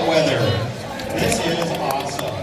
hot weather. This is awesome.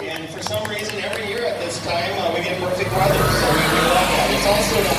And for some reason, every year at this time, we get perfect weather, so we love that. It's also the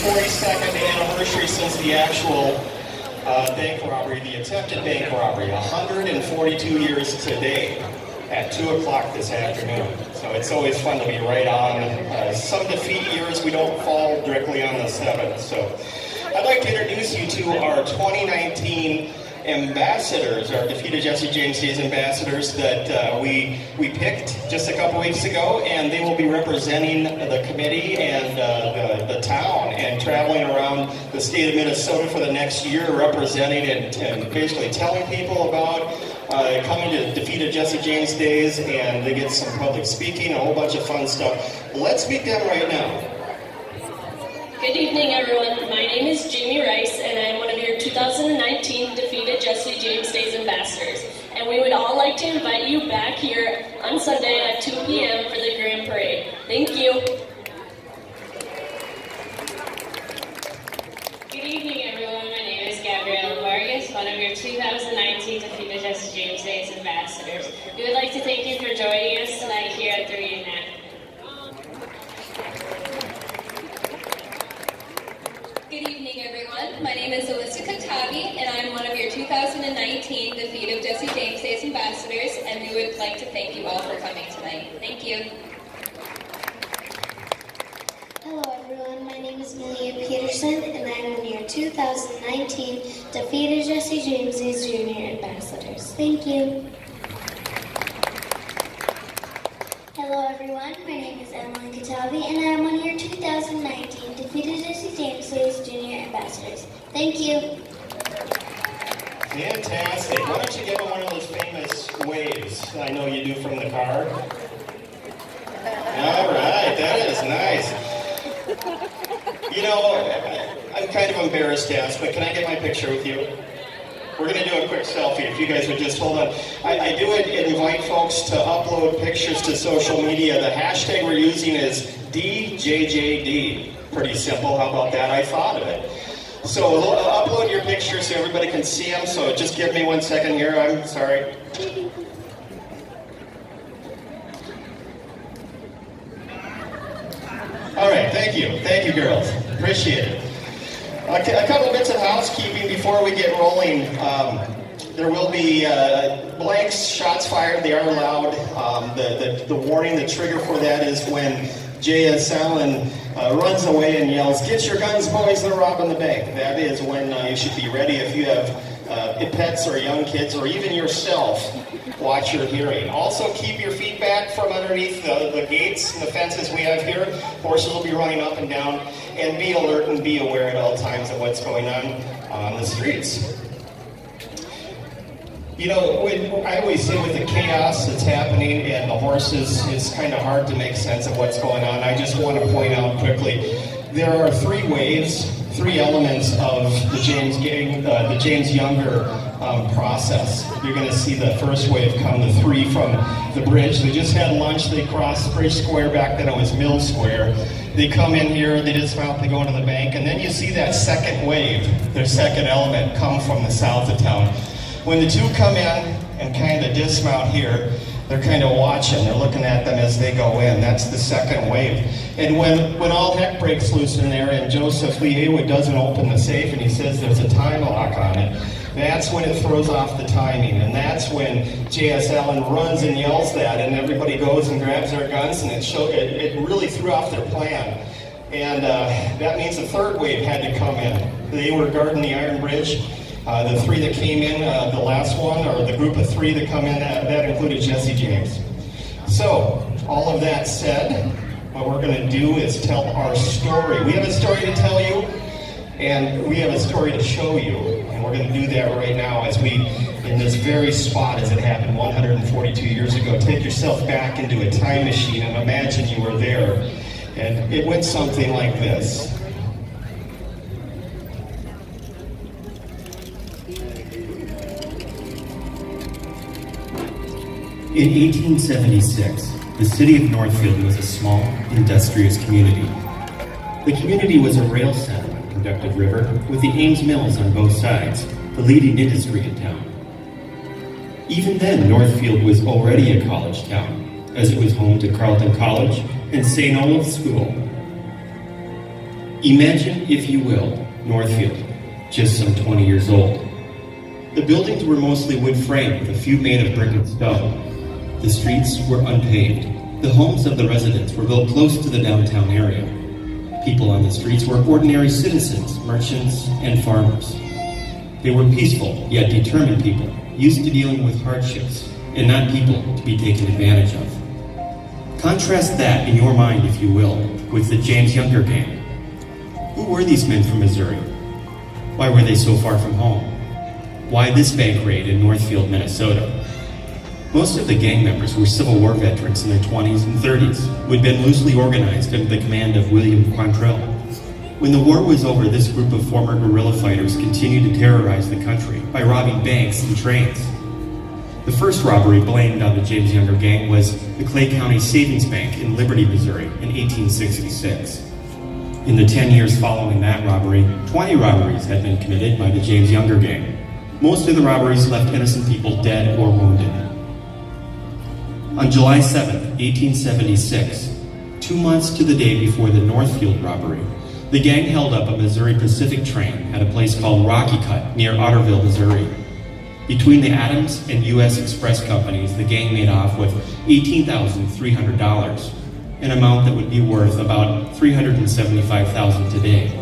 142nd anniversary since the actual bank robbery, the attempted bank robbery. 142 years today at 2 o'clock this afternoon. So it's always fun to be right on. Some defeat years, we don't fall directly on the 7th. So I'd like to introduce you to our 2019 ambassadors, our Defeated Jesse James Days ambassadors that we picked just a couple weeks ago, and they will be representing the committee and the town and traveling around the state of Minnesota for the next year, representing and basically telling people about coming to Defeated Jesse James Days, and they get some public speaking, a whole bunch of fun stuff. Let's meet them right now. Good evening, everyone. My name is Jamie Rice, and I'm one of your 2019 Defeated Jesse James Days ambassadors. And we would all like to invite you back here on Sunday at 2 p.m. for the Grand Parade. Thank you. Good evening, everyone. My name is Gabrielle Vargas, one of your 2019 Defeated Jesse James Days ambassadors. We would like to thank you for joining us tonight here at the Re-enactment. Good evening, everyone. My name is Alyssa Katabi, and I'm one of your 2019 Defeated Jesse James Days ambassadors, and we would like to thank you all for coming tonight. Thank you. Hello, everyone. My name is Malia Peterson, and I'm one of your 2019 Defeated Jesse James Days Junior ambassadors. Thank you. Hello, everyone. My name is Emily Katabi, and I'm one of your 2019 Defeated Jesse James Days Junior ambassadors. Thank you. Fantastic. Why don't you give them one of those famous waves I know you do from the car? All right, that is nice. You know, I'm kind of embarrassed to ask, but can I get my picture with you? We're going to do a quick selfie. If you guys would just hold on. I do invite folks to upload pictures to social media. The hashtag we're using is DJJD. Pretty simple. How about that? I thought of it. So upload your pictures so everybody can see them. So just give me 1 second here. I'm sorry. All right. Thank you. Thank you, girls. Appreciate it. A couple bits of housekeeping before we get rolling. There will be blanks, shots fired. They are allowed. The warning, the trigger for that is when J.S. Allen runs away and yells, "Get your guns, boys, they're robbing the bank." That is when you should be ready. If you have pets or young kids or even yourself, watch your hearing. Also, keep your feet back from underneath the gates and the fences we have here. Horses will be running up and down. And be alert and be aware at all times of what's going on the streets. You know, I always say with the chaos that's happening and the horses, it's kind of hard to make sense of what's going on. I just want to point out quickly, there are 3 waves, 3 elements of the James Younger process. You're going to see the first wave come, the 3 from the bridge. They just had lunch, they crossed Bridge Square, back then it was Mill Square. They come in here, they dismount, they go into the bank, and then you see that second wave, their second element, come from the south of town. When the 2 come in and kind of dismount here, they're kind of watching, they're looking at them as they go in. That's the second wave. And when all heck breaks loose in there and Joseph Lee Haywood doesn't open the safe and he says there's a time lock on it, that's when it throws off the timing. And that's when J.S. Allen runs and yells that, and everybody goes and grabs their guns, and it really threw off their plan. And that means the third wave had to come in. They were guarding the Iron Bridge. The 3 that came in, the last one, or the group of 3 that come in, that included Jesse James. So, all of that said, what we're going to do is tell our story. We have a story to tell you, and we have a story to show you. And we're going to do that right now as we, in this very spot as it happened 142 years ago, take yourself back into a time machine and imagine you were there. And it went something like this. In 1876, the city of Northfield was a small, industrious community. The community was a rail center on a productive river with the Ames Mills on both sides, the leading industry in town. Even then, Northfield was already a college town, as it was home to Carleton College and St. Olave's School. Imagine, if you will, Northfield, just some 20 years old. The buildings were mostly wood frame, with a few made of brick and stone. The streets were unpaved. The homes of the residents were built close to the downtown area. People on the streets were ordinary citizens, merchants, and farmers. They were peaceful, yet determined people, used to dealing with hardships, and not people to be taken advantage of. Contrast that, in your mind, if you will, with the James Younger gang. Who were these men from Missouri? Why were they so far from home? Why this bank raid in Northfield, Minnesota? Most of the gang members were Civil War veterans in their 20s and 30s, who had been loosely organized under the command of William Quantrill. When the war was over, this group of former guerrilla fighters continued to terrorize the country by robbing banks and trains. The first robbery blamed on the James Younger gang was the Clay County Savings Bank in Liberty, Missouri in 1866. In the 10 years following that robbery, 20 robberies had been committed by the James Younger gang. Most of the robberies left innocent people dead or wounded. On July 7, 1876, 2 months to the day before the Northfield robbery, the gang held up a Missouri Pacific train at a place called Rocky Cut near Otterville, Missouri. Between the Adams and U.S. Express companies, the gang made off with $18,300, an amount that would be worth about $375,000 today.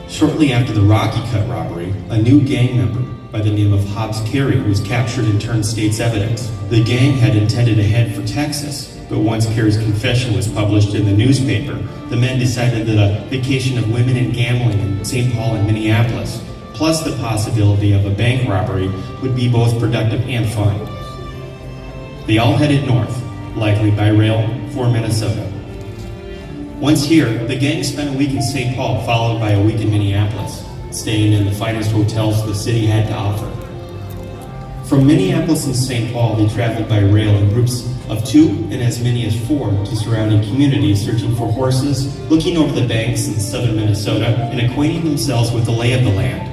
Shortly after the Rocky Cut robbery, a new gang member by the name of Hobbs Carey was captured and turned state's evidence. The gang had intended to head for Texas, but once Carey's confession was published in the newspaper, the men decided that a vacation of women and gambling in St. Paul and Minneapolis, plus the possibility of a bank robbery, would be both productive and fun. They all headed north, likely by rail, for Minnesota. Once here, the gang spent a week in St. Paul, followed by a week in Minneapolis, staying in the finest hotels the city had to offer. From Minneapolis and St. Paul, they traveled by rail in groups of 2 and as many as 4 to surrounding communities, searching for horses, looking over the banks in southern Minnesota, and acquainting themselves with the lay of the land.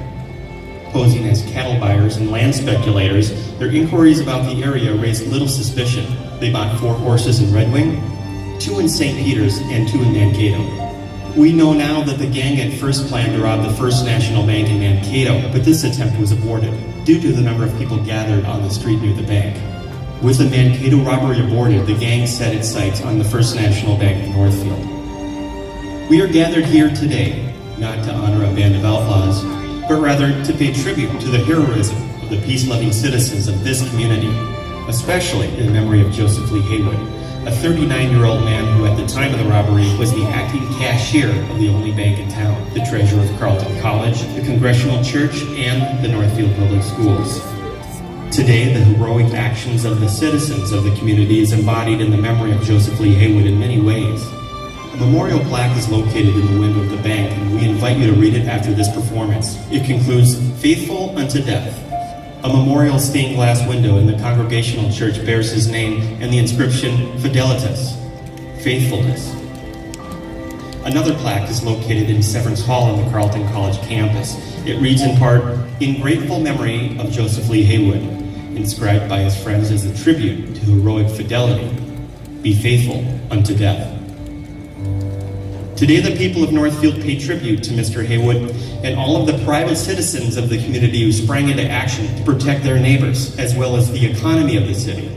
Posing as cattle buyers and land speculators, their inquiries about the area raised little suspicion. They bought 4 horses in Red Wing, 2 in St. Peter's, and 2 in Mankato. We know now that the gang at first planned to rob the First National Bank in Mankato, but this attempt was aborted due to the number of people gathered on the street near the bank. With the Mankato robbery aborted, the gang set its sights on the First National Bank in Northfield. We are gathered here today, not to honor a band of outlaws, but rather to pay tribute to the heroism of the peace-loving citizens of this community, especially in memory of Joseph Lee Haywood, a 39-year-old man who at the time of the robbery was the acting cashier of the only bank in town, the treasurer of Carleton College, the Congregational Church, and the Northfield Public Schools. Today, the heroic actions of the citizens of the community is embodied in the memory of Joseph Lee Haywood in many ways. A memorial plaque is located in the window of the bank, and we invite you to read it after this performance. It concludes, "Faithful unto death." A memorial stained glass window in the Congregational Church bears his name and the inscription, "Fidelitas," faithfulness. Another plaque is located in Severance Hall on the Carleton College campus. It reads in part, "In grateful memory of Joseph Lee Haywood," inscribed by his friends as a tribute to heroic fidelity. Be faithful unto death. Today, the people of Northfield pay tribute to Mr. Haywood and all of the private citizens of the community who sprang into action to protect their neighbors, as well as the economy of the city.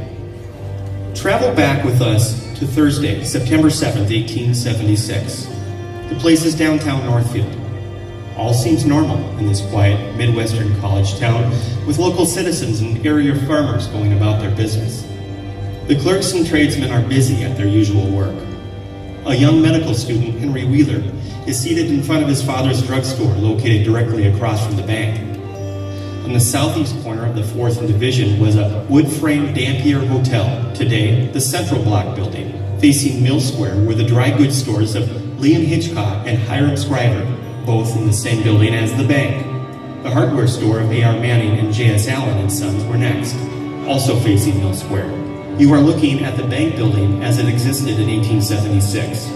Travel back with us to Thursday, September 7th, 1876. The place is downtown Northfield. All seems normal in this quiet Midwestern college town, with local citizens and area farmers going about their business. The clerks and tradesmen are busy at their usual work. A young medical student, Henry Wheeler, is seated in front of his father's drugstore located directly across from the bank. On the southeast corner of the 4th Division was a wood-framed Dampier Hotel, today the Central Block building. Facing Mill Square were the dry goods stores of Liam Hitchcock and Hiram Scriver, both in the same building as the bank. The hardware store of A.R. Manning and J.S. Allen and Sons were next, also facing Mill Square. You are looking at the bank building as it existed in 1876.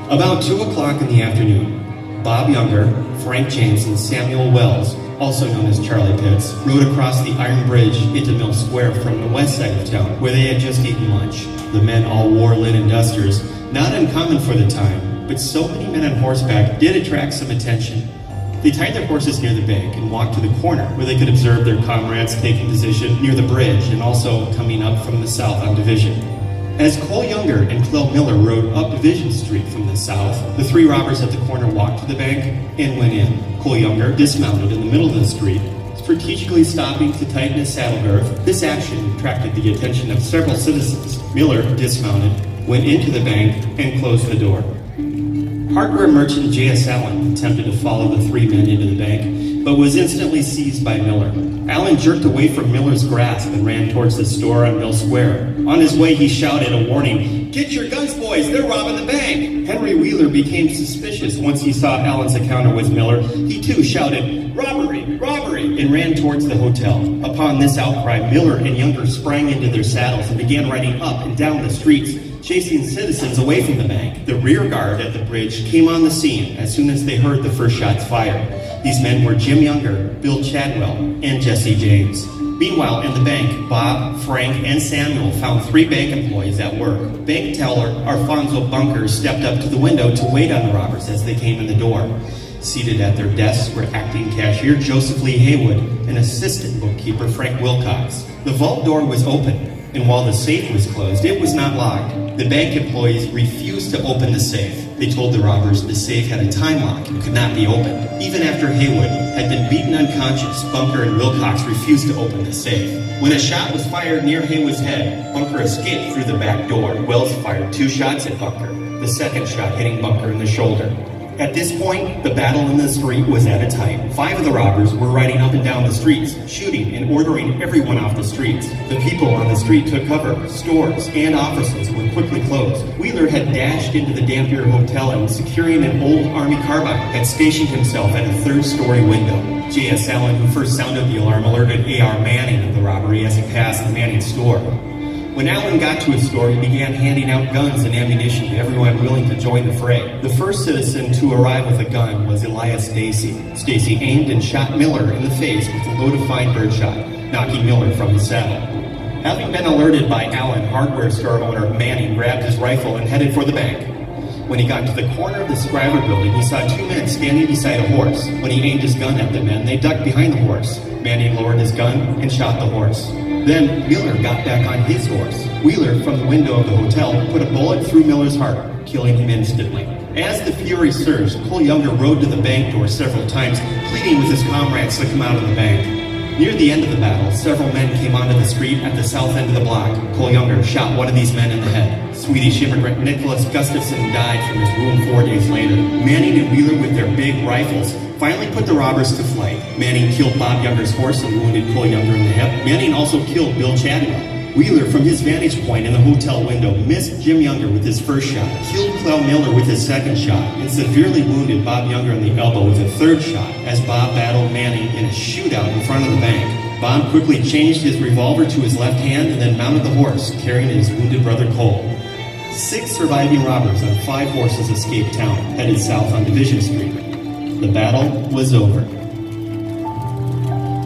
About 2 o'clock in the afternoon, Bob Younger, Frank James, and Samuel Wells also known as Charlie Pitts, rode across the iron bridge into Mill Square from the west side of town, where they had just eaten lunch. The men all wore linen dusters, not uncommon for the time, but so many men on horseback did attract some attention. They tied their horses near the bank and walked to the corner where they could observe their comrades taking position near the bridge and also coming up from the south on Division. As Cole Younger and Clell Miller rode up Division Street from the south, the three robbers at the corner walked to the bank and went in. Cole Younger dismounted in the middle of the street, strategically stopping to tighten his saddle girth. This action attracted the attention of several citizens. Miller dismounted, went into the bank, and closed the door. Hardware merchant J.S. Allen attempted to follow the three men into the bank, but was instantly seized by Miller. Allen jerked away from Miller's grasp and ran towards the store on Mill Square. On his way, he shouted a warning, "Get your guns, boys, they're robbing the bank!" Henry Wheeler became suspicious once he saw Allen's encounter with Miller. He too shouted, "Robbery! Robbery!" and ran towards the hotel. Upon this outcry, Miller and Younger sprang into their saddles and began riding up and down the streets, chasing citizens away from the bank. The rear guard at the bridge came on the scene as soon as they heard the first shots fired. These men were Jim Younger, Bill Chadwell, and Jesse James. Meanwhile, in the bank, Bob, Frank, and Samuel found three bank employees at work. Bank teller Alfonso Bunker stepped up to the window to wait on the robbers as they came in the door. Seated at their desks were acting cashier Joseph Lee Haywood and assistant bookkeeper Frank Wilcox. The vault door was open, and while the safe was closed, it was not locked. The bank employees refused to open the safe. They told the robbers the safe had a time lock and could not be opened. Even after Haywood had been beaten unconscious, Bunker and Wilcox refused to open the safe. When a shot was fired near Haywood's head, Bunker escaped through the back door. Wells fired 2 shots at Bunker, the second shot hitting Bunker in the shoulder. At this point, the battle in the street was at its height. 5 of the robbers were riding up and down the streets, shooting and ordering everyone off the streets. The people on the street took cover. Stores and offices were quickly closed. Wheeler had dashed into the Dampier Hotel and, securing an old Army carbine, had stationed himself at a 3rd-story window. J.S. Allen, who first sounded the alarm, alerted A.R. Manning of the robbery as he passed the Manning store. When Allen got to his store, he began handing out guns and ammunition to everyone willing to join the fray. The first citizen to arrive with a gun was Elias Stacy. Stacy aimed and shot Miller in the face with a load of fine birdshot, knocking Miller from his saddle. Having been alerted by Allen, hardware store owner Manning grabbed his rifle and headed for the bank. When he got to the corner of the Scriver building, he saw 2 men standing beside a horse. When he aimed his gun at the men, they ducked behind the horse. Manning lowered his gun and shot the horse. Then Miller got back on his horse. Wheeler, from the window of the hotel, put a bullet through Miller's heart, killing him instantly. As the fury surged, Cole Younger rode to the bank door several times, pleading with his comrades to come out of the bank. Near the end of the battle, several men came onto the street at the south end of the block. Cole Younger shot one of these men in the head. Swedish immigrant Nicholas Gustafson died from his wound 4 days later. Manning and Wheeler, with their big rifles, finally put the robbers to flight. Manning killed Bob Younger's horse and wounded Cole Younger in the hip. Manning also killed Bill Chadwell. Wheeler, from his vantage point in the hotel window, missed Jim Younger with his first shot, killed Clell Miller with his second shot, and severely wounded Bob Younger in the elbow with a third shot as Bob battled Manning in a shootout in front of the bank. Bob quickly changed his revolver to his left hand and then mounted the horse, carrying his wounded brother Cole. 6 surviving robbers on 5 horses escaped town, headed south on Division Street. The battle was over.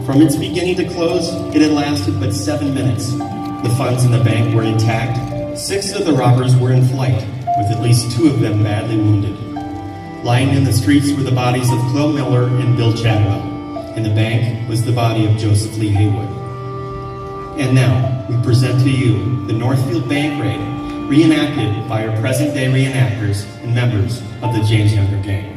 From its beginning to close, it had lasted but 7 minutes. The funds in the bank were intact. 6 of the robbers were in flight, with at least 2 of them badly wounded. Lying in the streets were the bodies of Clell Miller and Bill Chadwell. In the bank was the body of Joseph Lee Haywood. And now, we present to you the Northfield Bank Raid, reenacted by our present-day reenactors and members of the James Younger Gang.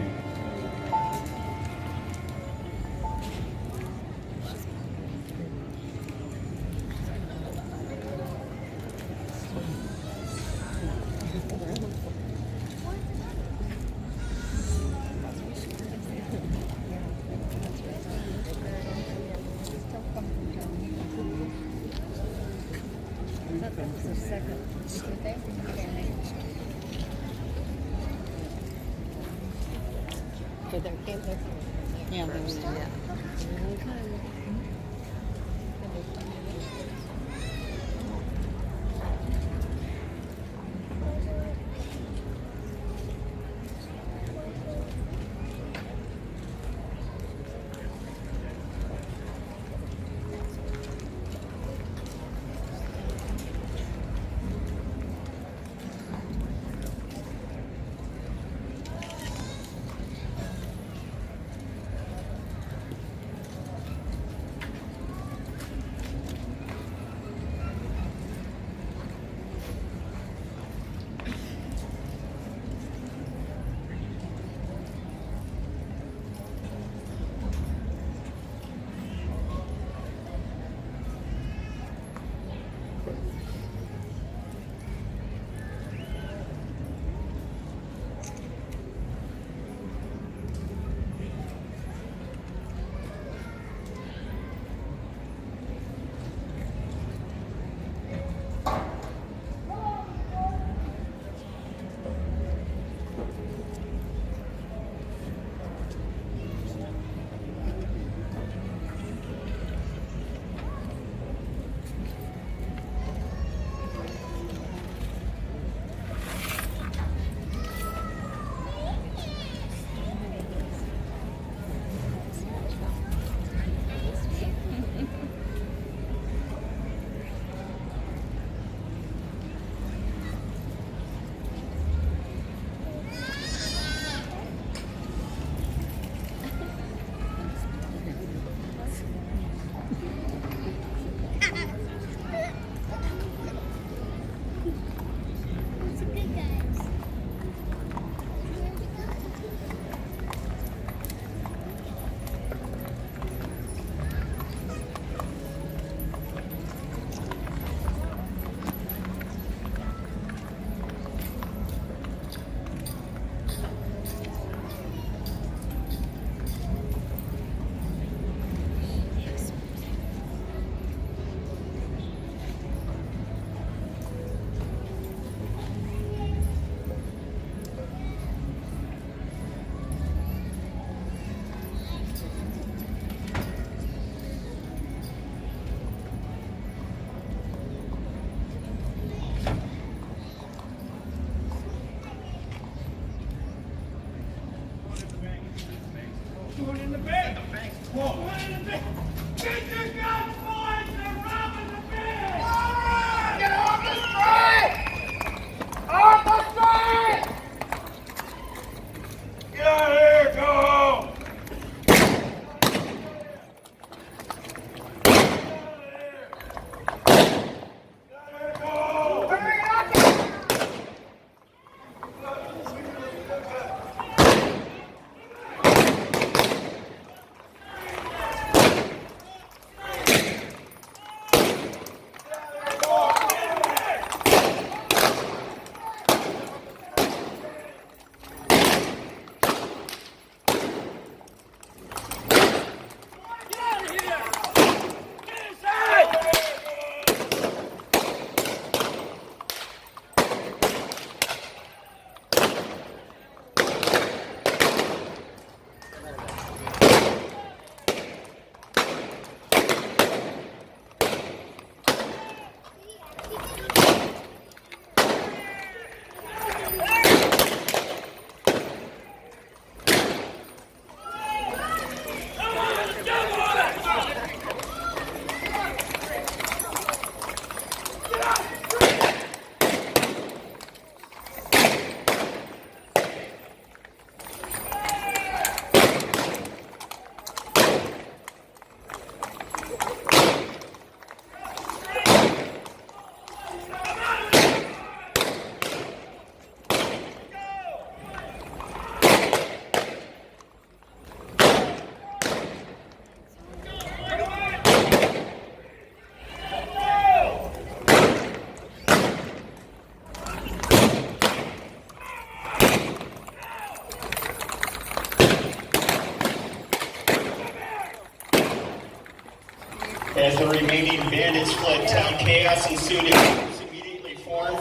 As the remaining bandits fled town, chaos ensued and groups immediately formed.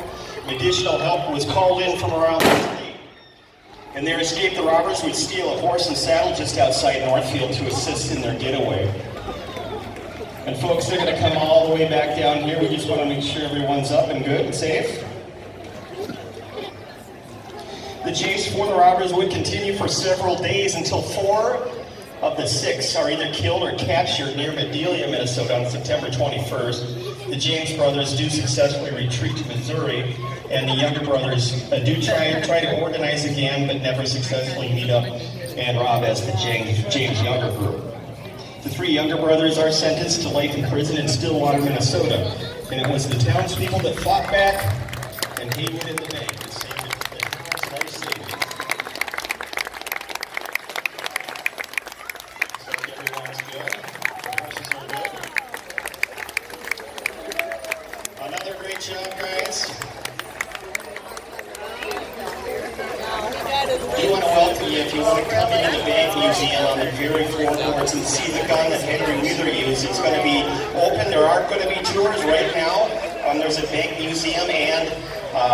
Additional help was called in from around the state. In their escape, the robbers would steal a horse and saddle just outside Northfield to assist in their getaway. And folks, they're going to come all the way back down here. We just want to make sure everyone's up and good and safe. The chase for the robbers would continue for several days until 4 of the 6 are either killed or captured near Medelia, Minnesota on September 21st. The James brothers do successfully retreat to Missouri, and the younger brothers do try to organize again, but never successfully meet up and rob as the James Younger group. The 3 younger brothers are sentenced to life in prison in Stillwater, Minnesota, and it was the townspeople that fought back and Haywood in the bank that saved the town's life savings. So everyone's good. The horses are good. Another great job, guys. We want to welcome you if you want to come into the Bank Museum on the very floorboards and see the gun that Henry Wheeler used. It's going to be open. There aren't going to be tours right now. There's a Bank Museum and